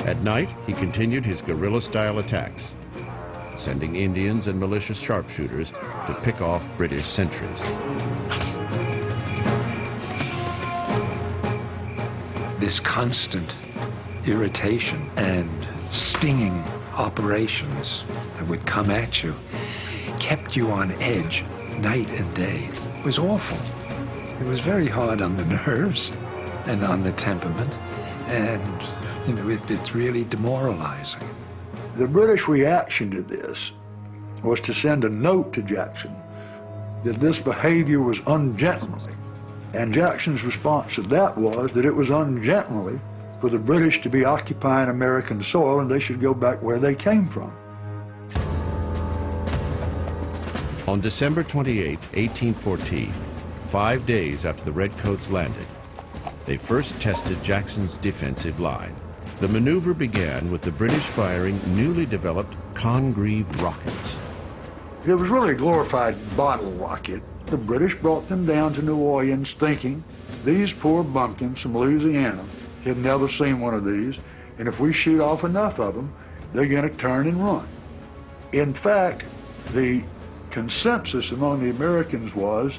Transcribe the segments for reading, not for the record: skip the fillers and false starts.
At night, he continued his guerrilla-style attacks, sending Indians and militia sharpshooters to pick off British sentries. This constant irritation and stinging operations that would come at you kept you on edge night and day. It was awful. It was very hard on the nerves and on the temperament, and you know, it's really demoralizing. The British reaction to this was to send a note to Jackson that this behavior was ungentlemanly. And Jackson's response to that was that it was ungentlemanly for the British to be occupying American soil and they should go back where they came from. On December 28, 1814, 5 days after the Redcoats landed, they first tested Jackson's defensive line. The maneuver began with the British firing newly developed Congreve rockets. It was really a glorified bottle rocket. The British brought them down to New Orleans thinking these poor bumpkins from Louisiana had never seen one of these, and if we shoot off enough of them, they're going to turn and run. In fact, the consensus among the Americans was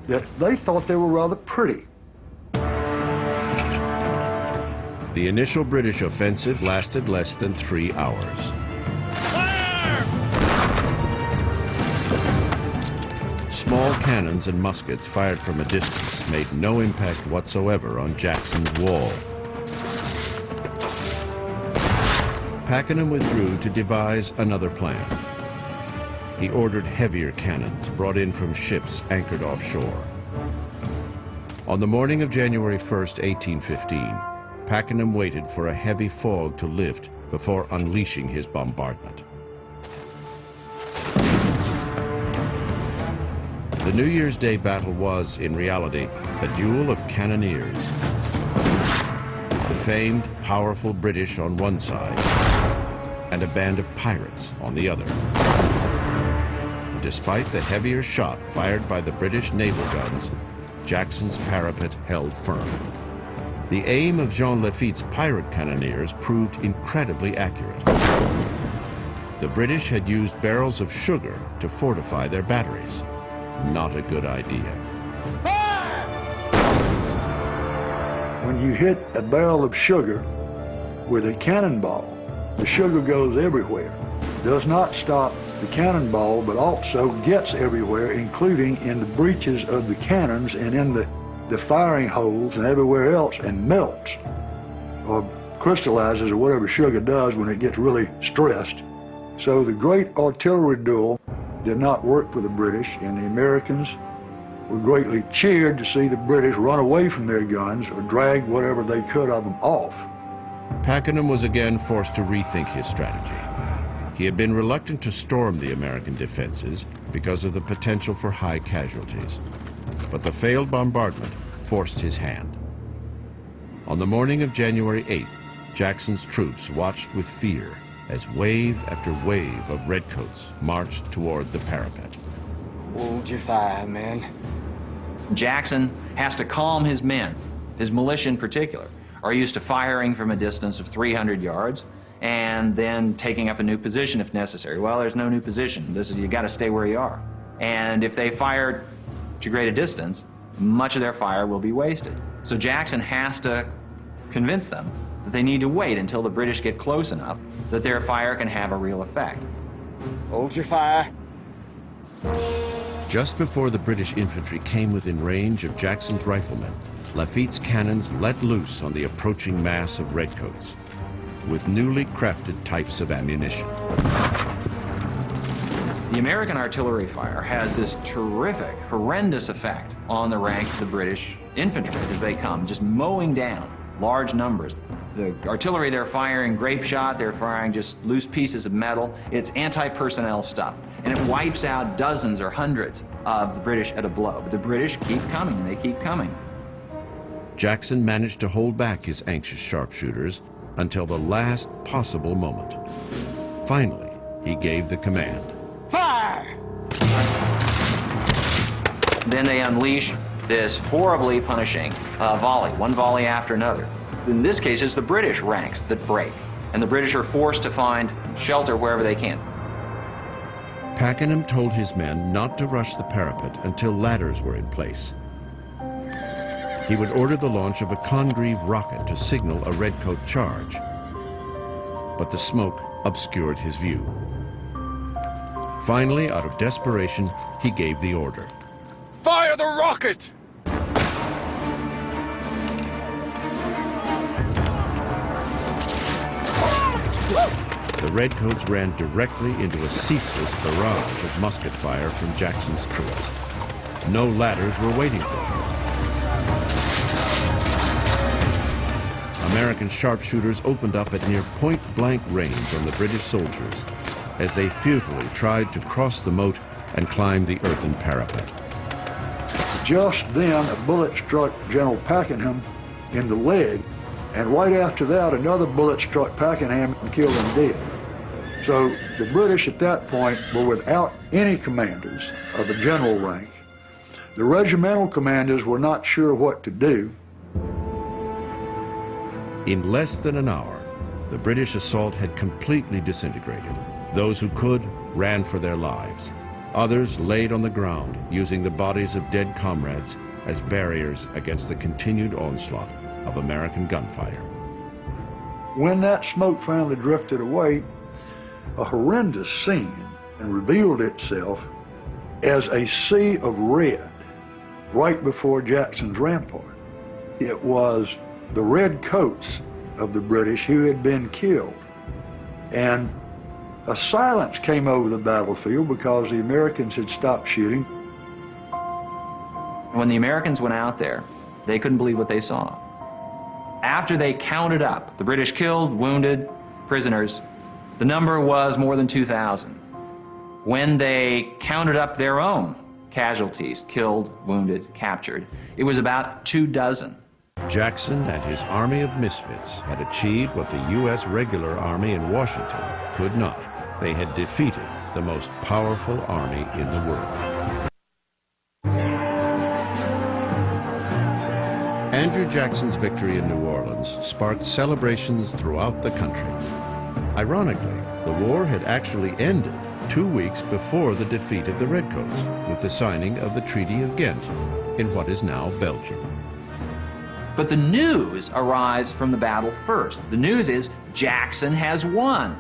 that they thought they were rather pretty. The initial British offensive lasted less than 3 hours. Small cannons and muskets fired from a distance made no impact whatsoever on Jackson's wall. Pakenham withdrew to devise another plan. He ordered heavier cannons brought in from ships anchored offshore. On the morning of January 1st, 1815, Pakenham waited for a heavy fog to lift before unleashing his bombardment. The New Year's Day battle was, in reality, a duel of cannoneers, with the famed, powerful British on one side and a band of pirates on the other. Despite the heavier shot fired by the British naval guns, Jackson's parapet held firm. The aim of Jean Lafitte's pirate cannoneers proved incredibly accurate. The British had used barrels of sugar to fortify their batteries. Not a good idea. When you hit a barrel of sugar with a cannonball, the sugar goes everywhere. Does not stop the cannonball, but also gets everywhere, including in the breeches of the cannons and in the firing holes and everywhere else, and melts or crystallizes or whatever sugar does when it gets really stressed. So the great artillery duel did not work for the British, and the Americans were greatly cheered to see the British run away from their guns or drag whatever they could of them off. Pakenham was again forced to rethink his strategy. He had been reluctant to storm the American defenses because of the potential for high casualties. But the failed bombardment forced his hand. On the morning of January 8th, Jackson's troops watched with fear as wave after wave of redcoats marched toward the parapet. Hold your fire, men. Jackson has to calm his men. His militia in particular are used to firing from a distance of 300 yards and then taking up a new position if necessary. Well, there's no new position. You got to stay where you are. And if they fire to great a distance, much of their fire will be wasted. So Jackson has to convince them that they need to wait until the British get close enough that their fire can have a real effect. Hold your fire. Just before the British infantry came within range of Jackson's riflemen, Lafitte's cannons let loose on the approaching mass of redcoats with newly crafted types of ammunition. The American artillery fire has this terrific, horrendous effect on the ranks of the British infantry as they come, just mowing down large numbers. The artillery, they're firing grape shot, they're firing just loose pieces of metal. It's anti-personnel stuff, and it wipes out dozens or hundreds of the British at a blow. But the British keep coming, they keep coming. Jackson managed to hold back his anxious sharpshooters until the last possible moment. Finally, he gave the command. Fire! Then they unleash this horribly punishing volley, one volley after another. In this case, it's the British ranks that break, and the British are forced to find shelter wherever they can. Pakenham told his men not to rush the parapet until ladders were in place. He would order the launch of a Congreve rocket to signal a redcoat charge, but the smoke obscured his view. Finally, out of desperation, he gave the order. Fire the rocket! The redcoats ran directly into a ceaseless barrage of musket fire from Jackson's troops. No ladders were waiting for them. American sharpshooters opened up at near point-blank range on the British soldiers as they futilely tried to cross the moat and climb the earthen parapet. Just then, a bullet struck General Pakenham in the leg, and right after that, another bullet struck Pakenham and killed him dead. So the British at that point were without any commanders of the general rank. The regimental commanders were not sure what to do. In less than an hour, the British assault had completely disintegrated. Those who could ran for their lives. Others laid on the ground, using the bodies of dead comrades as barriers against the continued onslaught of American gunfire. When that smoke finally drifted away, a horrendous scene revealed itself as a sea of red right before Jackson's rampart. It was the red coats of the British who had been killed. And a silence came over the battlefield because the Americans had stopped shooting. When the Americans went out there, they couldn't believe what they saw. After they counted up the British killed, wounded, prisoners, the number was more than 2,000. When they counted up their own casualties, killed, wounded, captured, it was about 24. Jackson and his army of misfits had achieved what the U.S. regular army in Washington could not. They had defeated the most powerful army in the world. Andrew Jackson's victory in New Orleans sparked celebrations throughout the country. Ironically, the war had actually ended 2 weeks before the defeat of the Redcoats, with the signing of the Treaty of Ghent in what is now Belgium. But the news arrives from the battle first. The news is Jackson has won.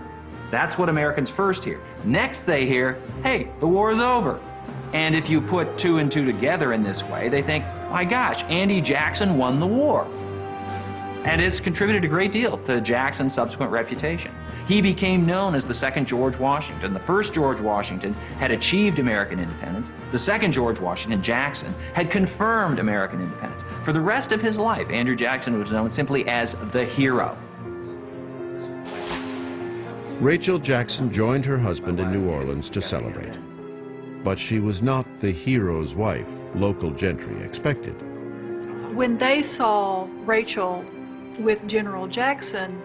That's what Americans first hear. Next they hear, hey, the war is over. And if you put two and two together in this way, they think, my gosh, Andy Jackson won the war. And it's contributed a great deal to Jackson's subsequent reputation. He became known as the second George Washington. The first George Washington had achieved American independence. The second George Washington, Jackson, had confirmed American independence. For the rest of his life, Andrew Jackson was known simply as the hero. Rachel Jackson joined her husband in New Orleans to celebrate. But she was not the hero's wife local gentry expected. When they saw Rachel with General Jackson,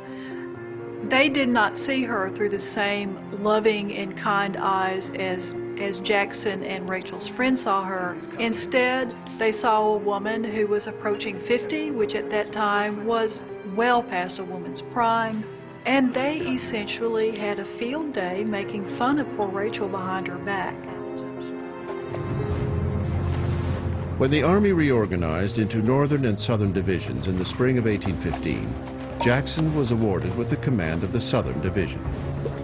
they did not see her through the same loving and kind eyes as Jackson and Rachel's friends saw her. Instead, they saw a woman who was approaching 50, which at that time was well past a woman's prime, and they essentially had a field day making fun of poor Rachel behind her back. When the Army reorganized into Northern and Southern divisions in the spring of 1815, Jackson was awarded with the command of the Southern Division.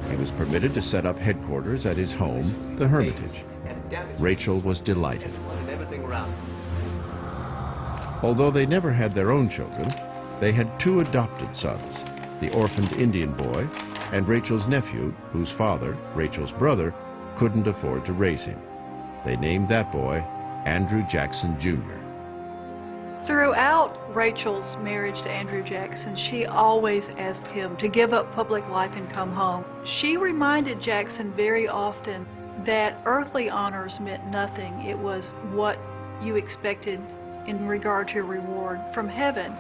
He was permitted to set up headquarters at his home, the Hermitage. Rachel was delighted. Although they never had their own children, they had two adopted sons, the orphaned Indian boy and Rachel's nephew, whose father, Rachel's brother, couldn't afford to raise him. They named that boy Andrew Jackson, Jr. Throughout Rachel's marriage to Andrew Jackson, she always asked him to give up public life and come home. She reminded Jackson very often that earthly honors meant nothing. It was what you expected in regard to reward from heaven.